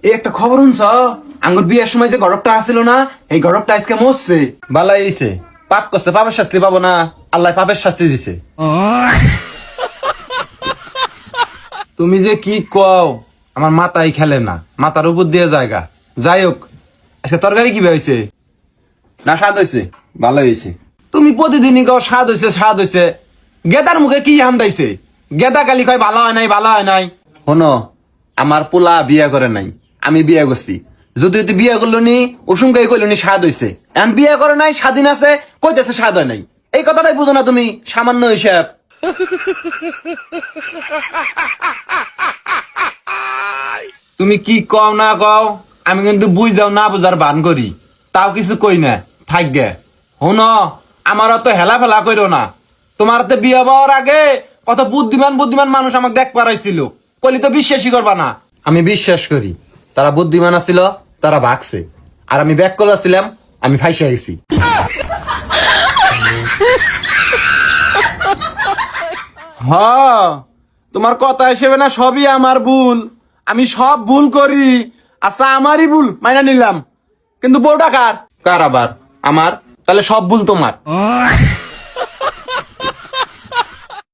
এই একটা খবর শুনছ? আঙ্গুর বিয়ের সময় যে গরবটা আসছিল না, এই গরবটা আজকে মরছে। বালাই হইছে, পাপ করছে, পাপের শাস্তি পাবো না, আল্লাহ পাপের শাস্তি দিছে। তুমি যে কি কও, আমার মাথায় খেলে না, মাথার উপর দিয়ে জায়গা। যাই হোক, আজকে তরকারি কি হয়েছে? না স্বাদ হয়েছে, ভালো হয়েছে। তুমি প্রতিদিনই কও স্বাদ হয়েছে, স্বাদ হয়েছে। গেদার মুখে কি হান্দাইছে? গেদা কালি কয় ভালো হয় নাই, ভালো হয় নাই। শোনো, আমার পোলা বিয়া করে নাই, আমি বিয়া করছি। যদি তুই বিয়া করলো নি, উসুমকাই কইলো নি স্বাদ হয়েছে। এখন বিয়া করে নাই, স্বাধীন আছে, কইতেছে স্বাদ হয় নাই। এই কথাটাই বুঝো না তুমি, সামান্য হিসাব। তুমি কি কও না কও, আমি কিন্তু বুঝ যাও না বুঝার ভান করি, তাও কিছু কই না। থাক গে। শোনো, আমার অত হেলা ফেলা কইরো না। তোমার তো বিয়ে হওয়ার আগে কত বুদ্ধিমান বুদ্ধিমান মানুষ আমাকে দেখ পারাইছিল, কইলি তো বিশ্বাসই করবা না। আমি বিশ্বাস করি, তারা বুদ্ধিমান ছিল, তারা ভাগছে। আর আমি ব্যাক করলাম, আমি ফাইসা গেছি। হ, তোমার কথা হিসেবে না সবই আমার ভুল, আমি সব ভুল করি। আচ্ছা, আমারই ভুল মাইনা নিলাম, কিন্তু বউটা কার? কার আবার? আমার। তাহলে সব ভুল তোমার।